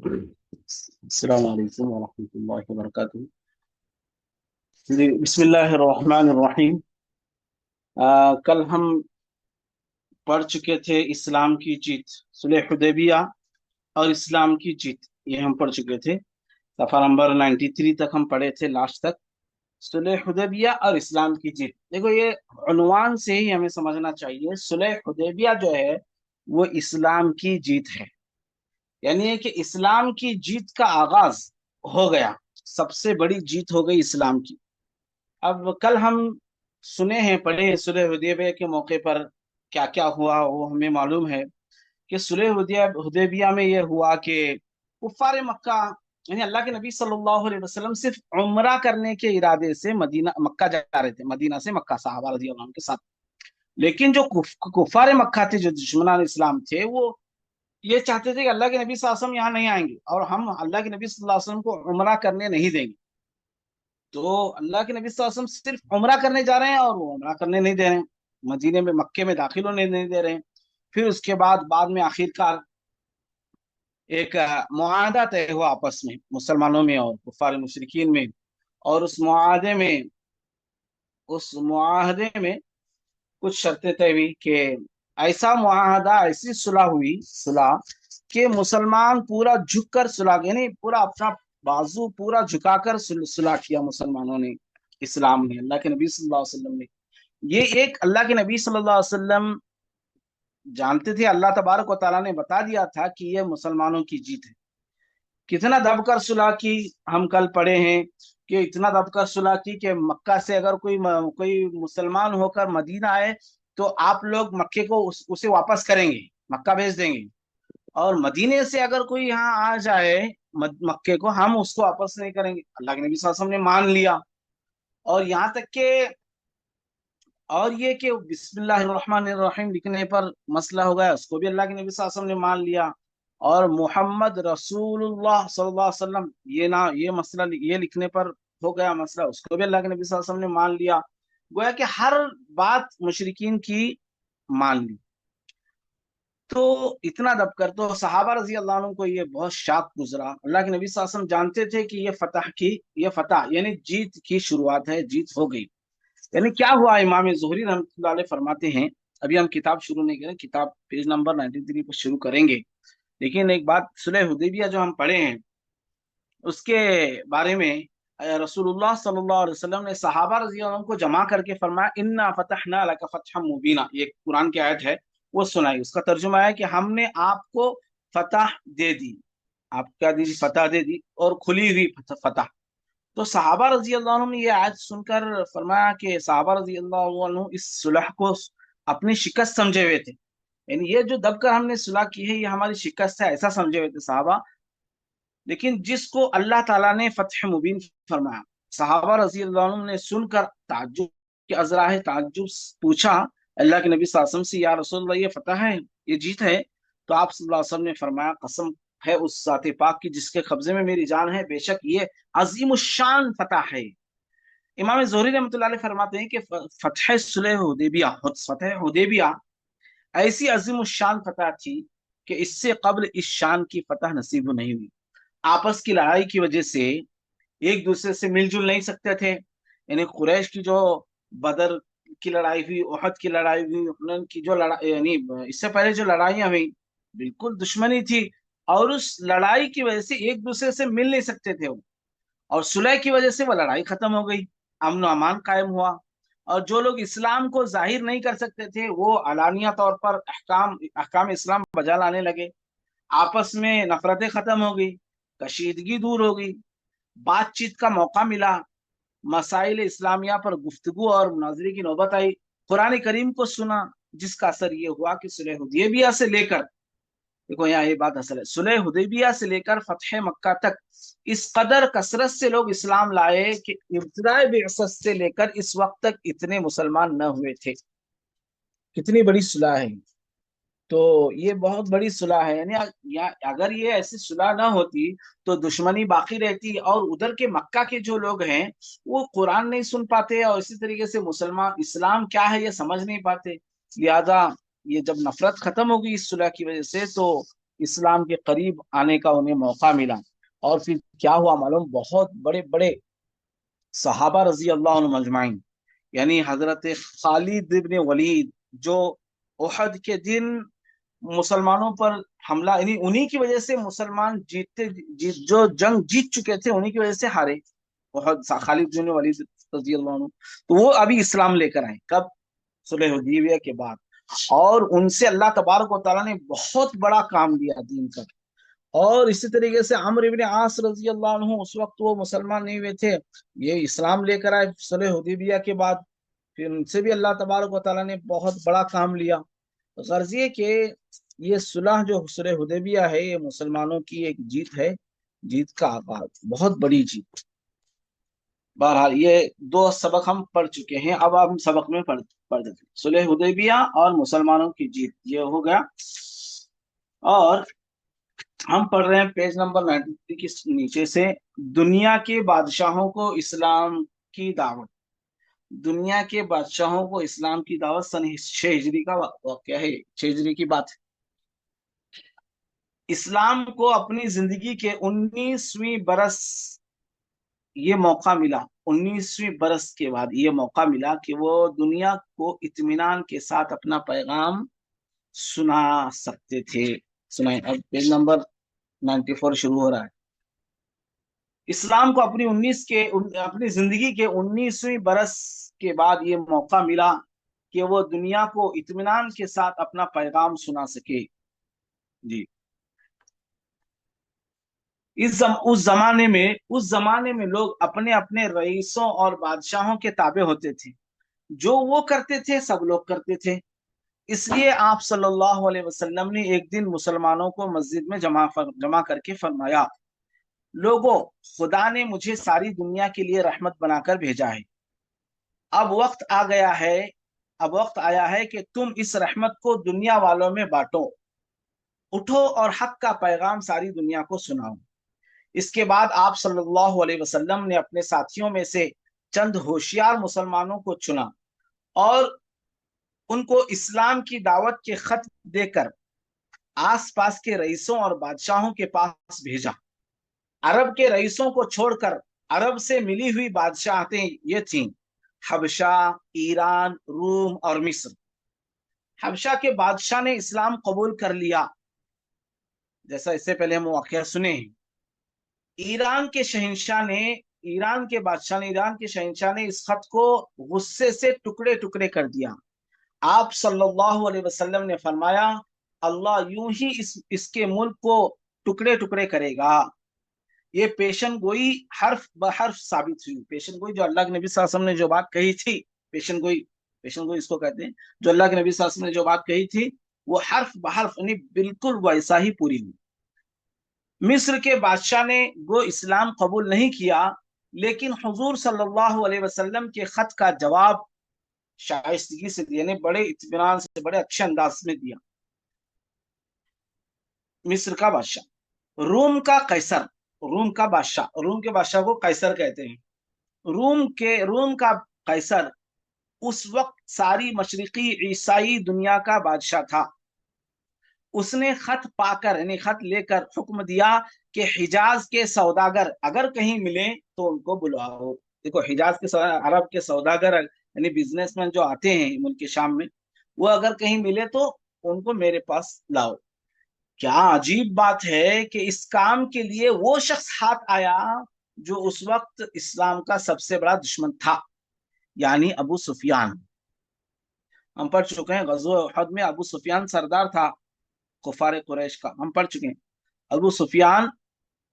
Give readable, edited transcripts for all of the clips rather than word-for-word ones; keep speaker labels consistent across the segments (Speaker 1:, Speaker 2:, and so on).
Speaker 1: अस्सलाम वालेकुम वरहमतुल्लाहि वबरकातुहू। जी, बिस्मिल्लाहिर्रहमानिर्रहीम। कल हम पढ़ चुके थे इस्लाम की जीत, सुलह हुदैबिया और इस्लाम की जीत, ये हम पढ़ चुके थे। सफा नंबर 93 तक हम पढ़े थे, लास्ट तक। सुलह हुदैबिया और इस्लाम की जीत, देखो ये उन्वान से ही हमें समझना चाहिए। सुलह हुदैबिया जो है वो इस्लाम की जीत है, यानी है कि इस्लाम की जीत का आगाज हो गया, सबसे बड़ी जीत हो गई इस्लाम की। अब कल हम सुने हैं, पढ़े हैं, सुलह हुदैबिया के मौके पर क्या क्या हुआ वो हमें मालूम है। कि सुलह हुदैबिया में ये हुआ कि कुफार मक्का, यानी अल्लाह के नबी सल्लल्लाहु अलैहि वसल्लम सिर्फ उम्रा करने के इरादे से मदीना मक्का जा रहे थे, मदीना से मक्का, सहाबा रजी अल्लाह अन्हुम के साथ। लेकिन जो कुफार मक्का थे, जो दुश्मनान इस्लाम थे, वो ये चाहते थे कि अल्लाह के नबी सल्लल्लाहु अलैहि वसल्लम यहाँ नहीं आएंगे और हम अल्लाह के नबी सल्लल्लाहु अलैहि वसल्लम को उम्रा करने नहीं देंगे। तो अल्लाह के नबी सल्लल्लाहु अलैहि वसल्लम सिर्फ उम्रा करने जा रहे हैं और वो उम्रा करने नहीं दे रहे हैं, मदीने में, मक्के में दाखिल होने नहीं दे रहे हैं। फिर उसके बाद में आखिरकार एक मुआहदा तय हुआ आपस में, मुसलमानों में और कुफार मुशरिकीन में। और उस मुआहदे में कुछ शर्तें तय हुई कि ऐसा मुआहदा, ऐसी सुलह हुई, सुलह कि मुसलमान पूरा झुक कर सुलह, यानी पूरा अपना बाजू पूरा झुकाकर सुलह किया मुसलमानों ने, इस्लाम ने, अल्लाह के नबी सल्लल्लाहु अलैहि वसल्लम ने। ये एक अल्लाह के नबी सल्लल्लाहु अलैहि वसल्लम जानते थे, अल्लाह तबारक व तआला ने बता दिया था कि ये मुसलमानों की जीत है। कितना दबकर सुलह की, हम कल पढ़े हैं कि इतना दबकर सुलह की कि मक्का से अगर कोई मुसलमान होकर मदीना आए तो आप लोग मक्के को उसे वापस करेंगे, मक्का भेज देंगे। और मदीने से अगर कोई यहाँ आ जाए मक्के को, हम उसको वापस नहीं करेंगे। अल्लाह के नबी सल्लल्लाहु अलैहि वसल्लम ने मान लिया। और यहाँ तक के, और ये कि बिस्मिल्लाहिर्रहमानिर्रहीम लिखने पर मसला हो गया, उसको भी अल्लाह के नबी सल्लल्लाहु अलैहि वसल्लम ने मान लिया। और मोहम्मद रसूलुल्लाह सल्लल्लाहु अलैहि वसल्लम, ये मसला, ये लिखने पर हो गया मसला, उसको भी अल्लाह के नबी सल्लल्लाहु अलैहि वसल्लम ने मान लिया। गोया कि हर बात मुशरिकीन की मान ली। तो इतना दबकर तो सहाबा रजी अल्लाह अन्हुम को ये बहुत शाक गुजरा। अल्लाह के नबी सल्लल्लाहु अलैहि वसल्लम जानते थे कि ये फतह यानी जीत की शुरुआत है, जीत हो गई। यानी क्या हुआ, इमाम ज़ुहरी रहमतुल्लाह अलैह फरमाते हैं, अभी हम किताब शुरू नहीं करें, किताब पेज नंबर 93 पर शुरू करेंगे। लेकिन एक बात, सुलह हुदैबिया जो हम पढ़े हैं उसके बारे में रसूलुल्लाह सल्लल्लाहु अलैहि वसल्लम ने सहाबा रज़ी अल्लाह अन्हुम को जमा करके फरमाया, इन्ना फतहना लका फतहम मुबीना, ये कुरान की आयत है, वो सुनाई। उसका तर्जुमा है कि हमने आपको फतह दे दी, आप क्या दी, फतह दे दी, और खुली हुई फतह। तो सहाबा रजी अल्लाह अन्हुम ने ये आयत सुनकर फरमाया कि सहाबा रजी अल्लाह अन्हुम इस सुलह को अपनी शिकस्त समझे हुए थे, यानी ये जो दबकर हमने सुलह की है ये हमारी शिकस्त है, ऐसा समझे हुए थे सहाबा। लेकिन जिसको अल्लाह ताला ने फतह मुबीन फरमाया, सहाबा रजी अल्लाह अन्हुम ने सुनकर ताज्जुब के अजराह ताज्जुब पूछा अल्लाह के नबी सल्लल्लाहु अलैहि वसल्लम से, या रसूलल्लाह ये फतह है, ये जीत है? तो आप सल्लल्लाहु अलैहि वसल्लम ने फरमाया, कसम है उस जाते पाक की जिसके कब्जे में मेरी जान है, बेशक ये अजीम शान फतह है। इमाम ज़ुहरी रहमतुल्लाह अलैह फरमाते हैं कि फतह सुलह हुदैबिया, फतह हुदैबिया ऐसी अजीम शान फतह थी कि इससे कबल इस शान की फतह नसीब नहीं हुई। आपस की लड़ाई की वजह से एक दूसरे से मिलजुल नहीं सकते थे, यानी कुरैश की जो बदर की लड़ाई हुई, उहद की लड़ाई हुई, हुनैन की जो लड़ाई, यानी इससे पहले जो लड़ाइयां हुई, बिल्कुल दुश्मनी थी। और उस लड़ाई की वजह से एक दूसरे से मिल नहीं सकते थे वो। और सुलह की वजह से वो लड़ाई खत्म हो गई, अमन अमान कायम हुआ। और जो लोग इस्लाम को जाहिर नहीं कर सकते थे वो अलानिया तौर पर अहकाम अहकाम इस्लाम बजा लाने लगे। आपस में नफरतें खत्म हो गई, कशीदगी दूर हो गई, बातचीत का मौका मिला, मसाइल इस्लामिया पर गुफ्तगू और मुनाजरे की नौबत आई। कुरान करीम को सुना, जिसका असर ये हुआ कि सुलह हुदैबिया से लेकर, देखो यहाँ ये बात असल है, सुलह हुदैबिया से लेकर फतह मक्का तक इस कदर कसरत से लोग इस्लाम लाए कि इब्तिदाए बिअसत से लेकर इस वक्त तक इतने मुसलमान न हुए थे। कितनी बड़ी सुलह है। तो ये बहुत बड़ी सुलह है, यानी अगर ये ऐसी सुलह ना होती तो दुश्मनी बाकी रहती, और उधर के मक्का के जो लोग हैं वो कुरान नहीं सुन पाते, और इसी तरीके से मुसलमान इस्लाम क्या है ये समझ नहीं पाते। लिहाजा ये जब नफरत खत्म हो गई इस सुलह की वजह से, तो इस्लाम के करीब आने का उन्हें मौका मिला। और फिर क्या हुआ मालूम, बहुत बड़े बड़े सहाबा रजी अल्लाह अन्हुम अजमाइन, यानी हजरत खालिद इब्न वलीद, जो उहद के दिन मुसलमानों पर हमला, यानी उन्हीं की वजह से मुसलमान जो जंग जीत चुके थे उन्हीं की वजह से हारे, बहुत खालिद बिन वलीद रजी अल्लाह अन्हु, तो वो अभी इस्लाम लेकर आए कब, सुलह हुदैबिया के बाद। और उनसे अल्लाह तबारक व तआला ने बहुत बड़ा काम दिया दीन का। और इसी तरीके से अम्र इब्न आस रजी अल्लाह अन्हु, उस वक्त वो मुसलमान नहीं हुए थे, ये इस्लाम लेकर आए सुलह हुदैबिया के बाद। फिर उनसे भी अल्लाह तबारक व तआला ने बहुत बड़ा काम लिया। तो गर्ज ये कि ये सुलह जो सुलह हुदैबिया है, ये मुसलमानों की एक जीत है, जीत का आगाज, बहुत बड़ी जीत। बहरहाल ये दो सबक हम पढ़ चुके हैं, अब हम सबक में पढ़ देते हैं। सुलह हुदैबिया और मुसलमानों की जीत, ये हो गया। और हम पढ़ रहे हैं पेज नंबर 93 के नीचे से, दुनिया के बादशाहों को इस्लाम की दावत। दुनिया के बादशाहों को इस्लाम की दावत, सन 6 हिजरी का वाकया है, 6 हिजरी की बात है। इस्लाम को अपनी जिंदगी के 19वीं बरस ये मौका मिला, 19वीं बरस के बाद ये मौका मिला कि वो दुनिया को इत्मीनान के साथ अपना पैगाम सुना सकते थे। सुनाए, अब पेज नंबर 94 शुरू हो रहा है। इस्लाम को अपनी जिंदगी के 19वीं बरस के बाद ये मौका मिला कि वो दुनिया को इत्मीनान के साथ अपना पैगाम सुना सके। जी, उस जमाने में लोग अपने अपने रईसों और बादशाहों के ताबे होते थे, जो वो करते थे सब लोग करते थे। इसलिए आप सल्लल्लाहु अलैहि वसल्लम ने एक दिन मुसलमानों को मस्जिद में जमा करके फरमाया, लोगों, खुदा ने मुझे सारी दुनिया के लिए रहमत बनाकर भेजा है। अब वक्त आ गया है अब वक्त आया है कि तुम इस रहमत को दुनिया वालों में बांटो। उठो और हक का पैगाम सारी दुनिया को सुनाओ। इसके बाद आप सल्लल्लाहु अलैहि वसल्लम ने अपने साथियों में से चंद होशियार मुसलमानों को चुना और उनको इस्लाम की दावत के खत देकर आसपास के रईसों और बादशाहों के पास भेजा। अरब के रईसों को छोड़कर अरब से मिली हुई बादशाहतें ये थीं, हबशा, ईरान, रूम और मिस्र। हबशा के बादशाह ने इस्लाम कबूल कर लिया, जैसा इससे पहले हम वाकया सुने हैं। ईरान के शहंशाह ने ईरान के शहंशाह ने इस खत को गुस्से से टुकड़े टुकड़े कर दिया। आप सल्लल्लाहु अलैहि वसल्लम ने फरमाया, अल्लाह यूं ही इसके मुल्क को टुकड़े टुकड़े करेगा। ये पेशन गोई हर्फ ब हर्फ साबित हुई। पेशन गोई, जो अल्लाह के नबी सल्लल्लाहु अलैहि वसल्लम ने जो बात कही थी, पेशन गोई इसको कहते हैं, जो अल्लाह के नबी सल्लल्लाहु अलैहि वसल्लम ने जो बात कही थी वो हर्फ ब हर्फ यानी बिल्कुल वैसा ही पूरी हुई। मिस्र के बादशाह ने वो इस्लाम कबूल नहीं किया, लेकिन हुजूर सल्लल्लाहु अलैहि वसल्लम के खत का जवाब शाइस्तगी से दिया, बड़े इत्मीनान से, बड़े अच्छे अंदाज में दिया। मिस्र का बादशाह, रूम का बादशाह, रूम के बादशाह को कैसर कहते हैं। रूम का कैसर उस वक्त सारी मशरिकी ईसाई दुनिया का बादशाह था। उसने खत पाकर यानी खत लेकर हुक्म दिया कि हिजाज के सौदागर अगर कहीं मिले तो उनको बुलाओ। देखो, हिजाज के अरब के सौदागर यानी बिजनेसमैन जो आते हैं मुल्क के शाम में, वो अगर कहीं मिले तो उनको मेरे पास लाओ। क्या अजीब बात है कि इस काम के लिए वो शख्स हाथ आया जो उस वक्त इस्लाम का सबसे बड़ा दुश्मन था, यानी अबू सुफियान। हम पढ़ चुके हैं गज़वा उहद में अबू सुफियान सरदार था कुफार कुरैश का, हम पढ़ चुके हैं। अबू सुफियान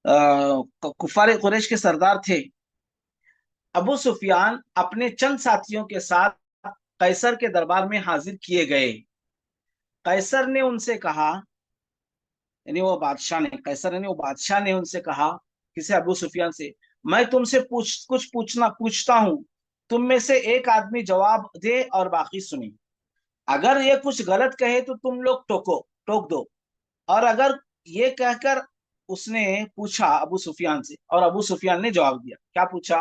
Speaker 1: कुफार कुरैश के सरदार थे। अबू सुफियान अपने चंद साथियों के साथ कैसर के दरबार में हाजिर किए गए। कैसर ने उनसे कहा, यानी वो बादशाह ने, कैसर यानी वो बादशाह ने उनसे कहा, किसे, अबू सुफियान से, मैं तुमसे कुछ पूछता हूँ, तुम में से एक आदमी जवाब दे और बाकी सुने। अगर ये कुछ गलत कहे तो तुम लोग टोक दो। और अगर ये कहकर, उसने पूछा अबू सुफियान से, और अबू सुफियान ने जवाब दिया। क्या पूछा?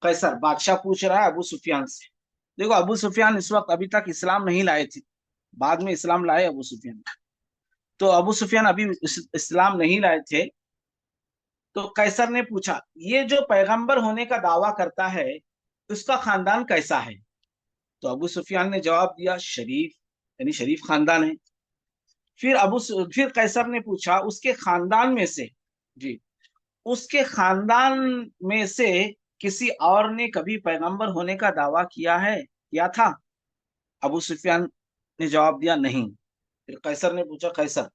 Speaker 1: कैसर बादशाह पूछ रहा है अबू सुफियान से। देखो, अबू सुफियान इस वक्त अभी तक इस्लाम नहीं लाए थे, बाद में इस्लाम लाए अबू सुफियान। तो अबू सुफियान अभी इस्लाम नहीं लाए थे। तो कैसर ने पूछा, ये जो पैगंबर होने का दावा करता है उसका खानदान कैसा है? तो अबू सुफियान ने जवाब दिया, शरीफ, यानी शरीफ खानदान है। फिर कैसर ने पूछा, उसके खानदान में से, जी, उसके खानदान में से किसी और ने कभी पैगंबर होने का दावा किया था? अबू सुफियान ने जवाब दिया, नहीं। फिर कैसर ने पूछा, कैसर,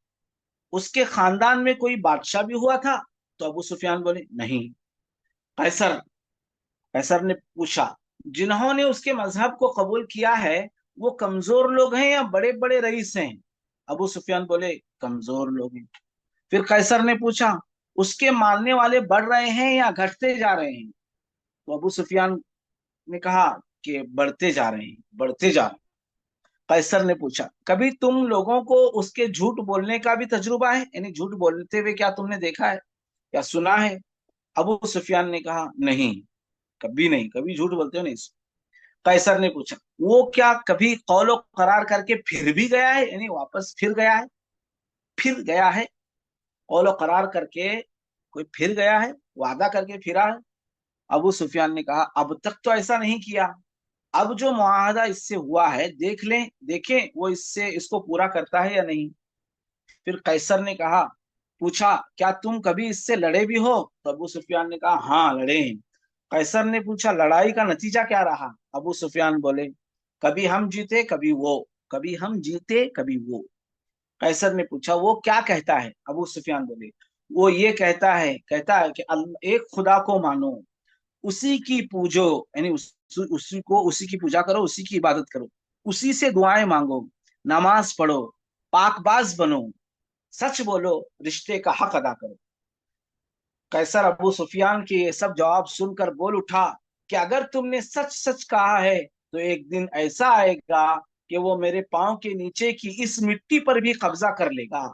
Speaker 1: उसके खानदान में कोई बादशाह भी हुआ था? तो अबू सुफियान बोले, नहीं। कैसर कैसर ने पूछा, जिन्होंने उसके मजहब को कबूल किया है वो कमजोर लोग हैं या बड़े बड़े रईस हैं? अबू सुफियान बोले, कमजोर लोग हैं। फिर कैसर ने पूछा, उसके मानने वाले बढ़ रहे हैं या घटते जा रहे हैं? तो अबू सुफियान ने कहा कि बढ़ते जा रहे हैं। कैसर ने पूछा, कभी तुम लोगों को उसके झूठ बोलने का भी तजुर्बा है, यानी झूठ बोलते हुए क्या तुमने देखा है या सुना है? अबू सुफियान ने कहा, नहीं, कभी नहीं, कभी झूठ बोलते हो नहीं। कैसर ने पूछा, वो क्या कभी कौलो करार करके फिर भी गया है, यानी वापस फिर गया है, कौलो करार करके कोई फिर गया है, वादा करके फिरा है? अबू सुफियान ने कहा, अब तक तो ऐसा नहीं किया। अब जो मुआहदा इससे हुआ है देखें वो इसको पूरा करता है या नहीं। फिर कैसर ने पूछा, क्या तुम कभी इससे लड़े भी हो? तो अबू सुफियान ने कहा, हाँ, लड़े हैं। कैसर ने पूछा, लड़ाई का नतीजा क्या रहा? अबू सुफियान बोले, कभी हम जीते कभी वो। कैसर ने पूछा, वो क्या कहता है? अबू सुफियान बोले, वो ये कहता है कि एक खुदा को मानो, उसी की पूजो, यानी उसी की पूजा करो, उसी की इबादत करो, उसी से दुआएं मांगो, नमाज पढ़ो, पाकबाज बनो, सच बोलो, रिश्ते का हक अदा करो। कैसर अबू सुफियान के ये सब जवाब सुनकर बोल उठा कि अगर तुमने सच सच कहा है तो एक दिन ऐसा आएगा कि वो मेरे पांव के नीचे की इस मिट्टी पर भी कब्जा कर लेगा।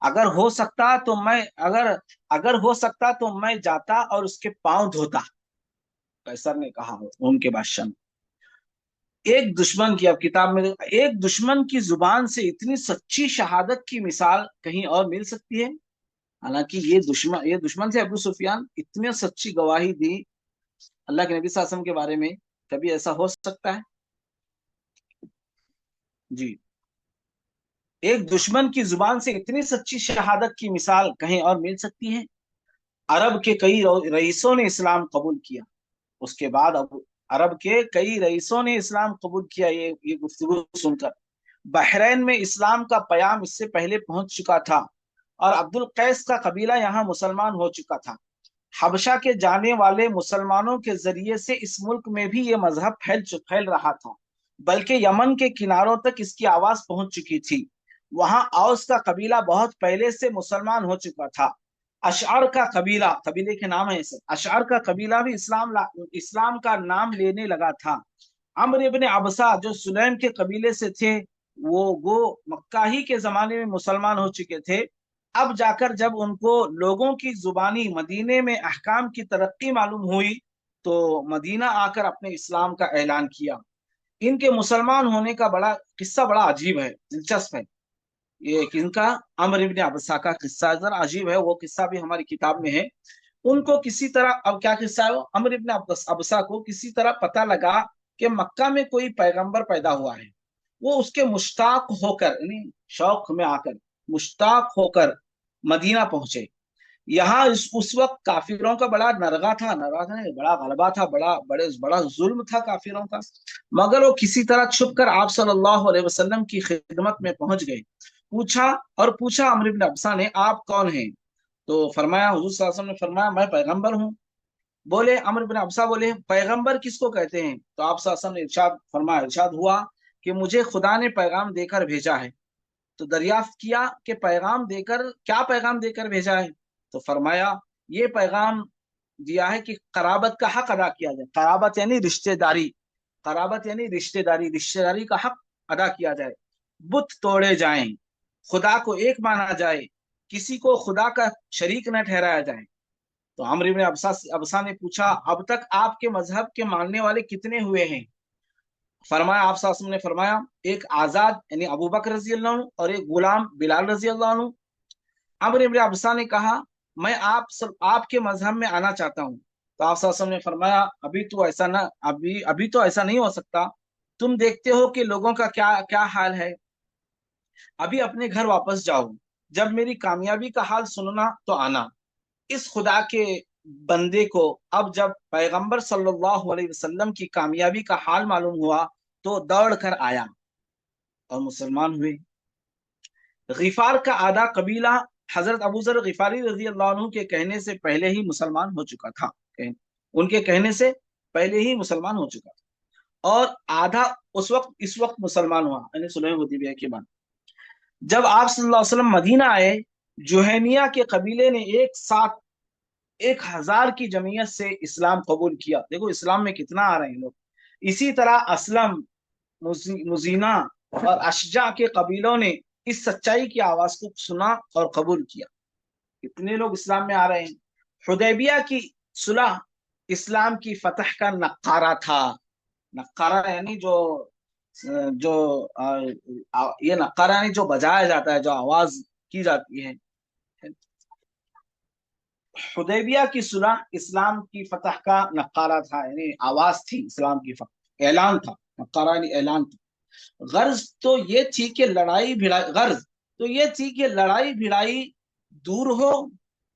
Speaker 1: अगर हो सकता तो मैं अगर अगर हो सकता तो मैं जाता और उसके पांव धोता। कैसर ने कहा, उनके बादशाह ने, एक दुश्मन की, अब किताब में एक दुश्मन की जुबान से इतनी सच्ची शहादत की मिसाल कहीं और मिल सकती है? हालांकि ये दुश्मन से अबू सुफियान इतनी सच्ची गवाही दी अल्लाह के नबी सल्लल्लाहु अलैहि वसल्लम के बारे में, कभी ऐसा हो सकता है? जी, एक दुश्मन की जुबान से इतनी सच्ची शहादत की मिसाल कहीं और मिल सकती है? अरब के कई रईसों ने इस्लाम कबूल किया। उसके बाद अब अरब के कई रईसों ने इस्लाम कबूल किया। ये गुफ्तगू सुनकर बहरैन में इस्लाम का पयाम इससे पहले पहुंच चुका था और अब्दुल कैस का कबीला यहाँ मुसलमान हो चुका था। हबशा के जाने वाले मुसलमानों के जरिए से इस मुल्क में भी ये मजहब फैल रहा था, बल्कि यमन के किनारों तक इसकी आवाज पहुंच चुकी थी। वहां औस का कबीला बहुत पहले से मुसलमान हो चुका था। अशआर का कबीला, कबीले के नाम है ऐसे, अशआर का कबीला भी इस्लाम का नाम लेने लगा था। अम्र इब्न अबसा जो सुलैम के कबीले से थे, वो मक्का ही के जमाने में मुसलमान हो चुके थे। अब जाकर जब उनको लोगों की जुबानी मदीने में अहकाम की तरक्की मालूम हुई तो मदीना आकर अपने इस्लाम का ऐलान किया। इनके मुसलमान होने का बड़ा किस्सा बड़ा अजीब है, दिलचस्प है। ये इनका अमर इब्न अबसा का किस्सा जरा अजीब है, वो किस्सा भी हमारी किताब में है। उनको किसी तरह, अब क्या किस्सा है, वो अमर इब्न अबसा को किसी तरह पता लगा कि मक्का में कोई पैगंबर पैदा हुआ है। वो उसके मुश्ताक होकर, यानी शौक में आकर मुश्ताक होकर मदीना पहुंचे। यहाँ उस वक्त काफिरों का बड़ा नरगा था नहीं, बड़ा गलबा था, बड़ा जुल्म था काफिरों का। मगर वो किसी तरह छुप कर आप सल्लल्लाहु अलैहि वसल्लम की खिदमत में पहुंच गए। पूछा अमर इब्न अब्सा ने, आप कौन हैं? तो फरमाया, हुजूर सल्लल्लाहु अलैहि वसल्लम ने फरमाया, मैं पैगंबर हूँ। बोले अमर इब्न अब्सा बोले, पैगंबर किसको कहते हैं? तो आप सल्लल्लाहु अलैहि वसल्लम ने इरशाद हुआ कि मुझे खुदा ने पैगाम देकर भेजा है। तो दरियाफ्त किया कि क्या पैगाम देकर भेजा है? तो फरमाया, ये पैगाम दिया है कि कराबत का हक अदा किया जाए। कराबत यानी रिश्तेदारी का हक अदा किया जाए, बुत तोड़े जाएं, खुदा को एक माना जाए, किसी को खुदा का शरीक न ठहराया जाए। तो अमर इब्न अबसा ने पूछा, अब तक आपके मजहब के मानने वाले कितने हुए हैं? فرمایا آپ صلی اللہ علیہ وسلم نے فرمایا ایک آزاد یعنی ابو بکر رضی اللہ عنہ اور ایک غلام بلال رضی اللہ عنہ. عمرو بن ابسا نے کہا میں آپ کے مذہب میں آنا چاہتا ہوں. تو آپ صلی اللہ علیہ وسلم نے فرمایا ابھی تو ایسا نہیں ہو سکتا. تم دیکھتے ہو کہ لوگوں کا کیا کیا حال ہے. ابھی اپنے گھر واپس جاؤ. جب میری کامیابی کا حال سننا تو آنا. اس خدا کے بندے کو اب جب پیغمبر صلی اللہ علیہ وسلم کی کامیابی کا حال معلوم ہوا تو دوڑ کر آیا اور مسلمان ہوئے. غفار کا آدھا قبیلہ حضرت ابو ذر غفاری رضی اللہ عنہ کے کہنے سے پہلے ہی مسلمان ہو چکا تھا. ان کے کہنے سے پہلے ہی مسلمان ہو چکا تھا اور آدھا اس وقت مسلمان ہوا یعنی صلح حدیبیہ کے بعد. جب آپ صلی اللہ علیہ وسلم مدینہ آئے جوہینیہ کے قبیلے نے ایک ساتھ 1000 کی جمعیت سے اسلام قبول کیا. دیکھو اسلام میں کتنا آ رہے ہیں لوگ. اسی طرح اسلم مزینہ اور اشجع کے قبیلوں نے اس سچائی کی آواز کو سنا اور قبول کیا. اتنے لوگ اسلام میں آ رہے ہیں. حدیبیہ کی صلح اسلام کی فتح کا نقارہ تھا. نقارہ یعنی جو یہ نقارہ یعنی جو بجایا جاتا ہے, جو آواز کی جاتی ہے. حدیبیہ کی صلح اسلام کی فتح کا نقارہ تھا یعنی آواز تھی اسلام کی فتح, اعلان تھا. نقارہ یعنی اعلان تھا. غرض تو یہ تھی کہ لڑائی بھڑائی دور ہو,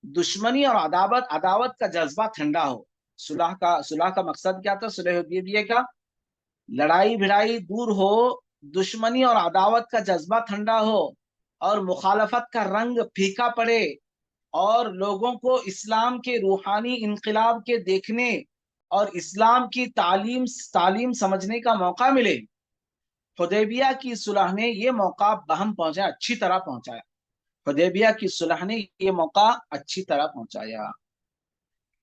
Speaker 1: دشمنی اور عداوت کا جذبہ ٹھنڈا ہو. صلح کا مقصد کیا تھا؟ صلح حدیبیہ کا لڑائی بھڑائی دور ہو, دشمنی اور عداوت کا جذبہ ٹھنڈا ہو اور مخالفت کا رنگ پھیکا پڑے اور لوگوں کو اسلام کے روحانی انقلاب کے دیکھنے اور اسلام کی تعلیم سمجھنے کا موقع ملے. حدیبیہ کی صلح نے یہ موقع بہم پہنچایا, اچھی طرح پہنچایا. حدیبیہ کی صلح نے یہ موقع اچھی طرح پہنچایا.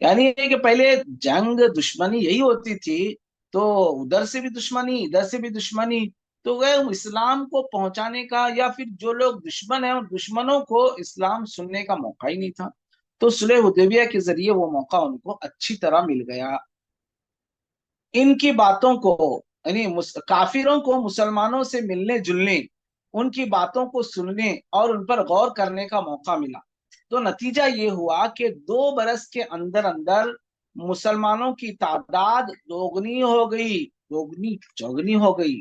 Speaker 1: یعنی کہ پہلے جنگ دشمنی یہی ہوتی تھی, تو ادھر سے بھی دشمنی ادھر سے بھی دشمنی, تو وہ اسلام کو پہنچانے کا یا پھر جو لوگ دشمن ہیں دشمنوں کو اسلام سننے کا موقع ہی نہیں تھا. تو صلح حدیبیہ کے ذریعے وہ موقع ان کو اچھی طرح مل گیا. ان کی باتوں کو یعنی کافروں کو مسلمانوں سے ملنے جلنے, ان کی باتوں کو سننے اور ان پر غور کرنے کا موقع ملا. تو نتیجہ یہ ہوا کہ 2 برس کے اندر مسلمانوں کی تعداد دوگنی ہو گئی, چوگنی ہو گئی,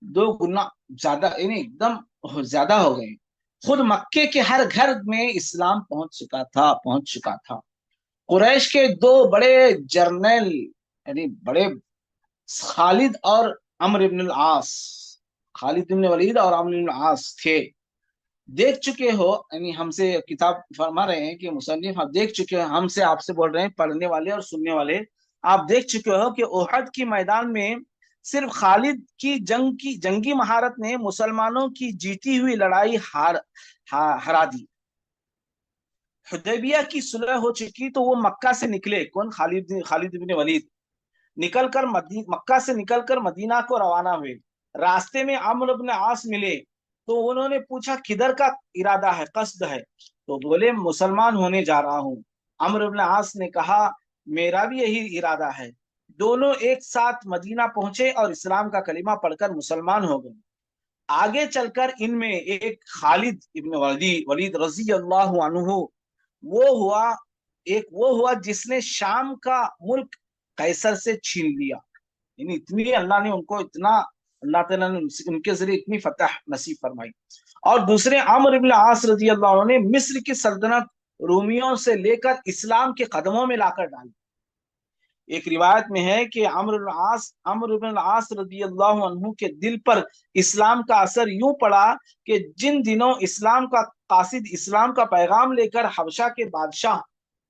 Speaker 1: 2 گنا زیادہ یعنی ایک دم زیادہ ہو گئے. خود مکے کے ہر گھر میں اسلام پہنچ چکا تھا. قریش کے 2 بڑے جرنیل یعنی بڑے خالد بن ولید اور عمرو بن العاص تھے. دیکھ چکے ہو یعنی ہم سے کتاب فرما رہے ہیں کہ مصنف آپ دیکھ چکے ہو, ہم سے آپ سے بول رہے ہیں پڑھنے والے اور سننے والے, آپ دیکھ چکے ہو کہ احد کی میدان میں صرف خالد کی جنگی مہارت نے مسلمانوں کی جیتی ہوئی لڑائی ہرا دی. حدیبیہ کی صلح ہو چکی تو وہ مکہ سے نکلے. کون؟ خالد بن ولید مکہ سے نکل کر مدینہ کو روانہ ہوئے. راستے میں عمرو بن عاص ملے تو انہوں نے پوچھا کدھر کا ارادہ ہے, قصد ہے؟ تو بولے مسلمان ہونے جا رہا ہوں. عمرو بن عاص نے کہا میرا بھی یہی ارادہ ہے. دونوں ایک ساتھ مدینہ پہنچے اور اسلام کا کلمہ پڑھ کر مسلمان ہو گئے. آگے چل کر ان میں ایک خالد ابن ولید رضی اللہ عنہ وہ ہوا جس نے شام کا ملک قیصر سے چھین لیا. یعنی اتنی اللہ نے ان کو اللہ تعالیٰ نے ان کے ذریعے اتنی فتح نصیب فرمائی. اور دوسرے عمرو بن العاص رضی اللہ عنہ نے مصر کی سلطنت رومیوں سے لے کر اسلام کے قدموں میں لا کر ڈالی. ایک روایت میں ہے کہ عمرو بن العاص رضی اللہ عنہ کے دل پر اسلام کا اثر یوں پڑا کہ جن دنوں اسلام کا قاصد اسلام کا پیغام لے کر حبشہ کے بادشاہ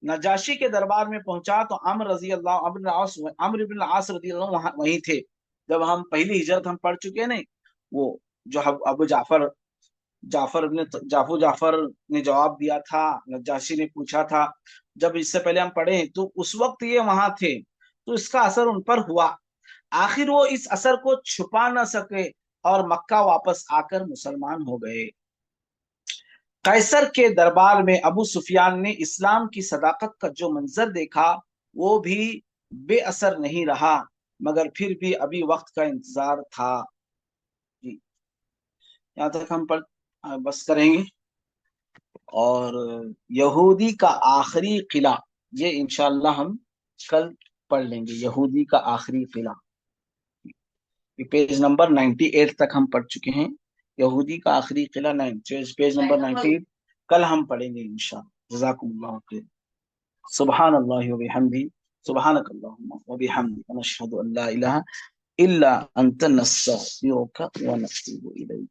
Speaker 1: نجاشی کے دربار میں پہنچا تو عمرو بن العاص رضی اللہ عنہ وہیں تھے. جب ہم پہلی ہجرت ہم پڑھ چکے نا, وہ جو ابو جعفر نے جواب دیا تھا, نجاشی نے پوچھا تھا, جب اس سے پہلے ہم پڑھے تو اس وقت یہ وہاں تھے, تو اس کا اثر ان پر ہوا. آخر وہ اس اثر کو چھپا نہ سکے اور مکہ واپس آ کر مسلمان ہو گئے. قیصر کے دربار میں ابو سفیان نے اسلام کی صداقت کا جو منظر دیکھا وہ بھی بے اثر نہیں رہا. مگر پھر بھی ابھی وقت کا انتظار تھا. جی یہاں تک ہم بس کریں گے. اور یہودی کا آخری قلعہ، یہ انشاءاللہ ہم کل پڑھ لیں گے. یہودی کا آخری قلعہ، پیج نمبر 98 تک ہم پڑھ چکے ہیں. یہودی کا آخری قلعہ پیج نمبر 98 کل ہم پڑھیں گے انشاءاللہ. جزاکم اللہ خیر. سبحان اللہ وبحمدہ، سبحانک اللہم وبحمدک، نشہد ان لا الہ الا انت، نستغفرک ونتوب الیک.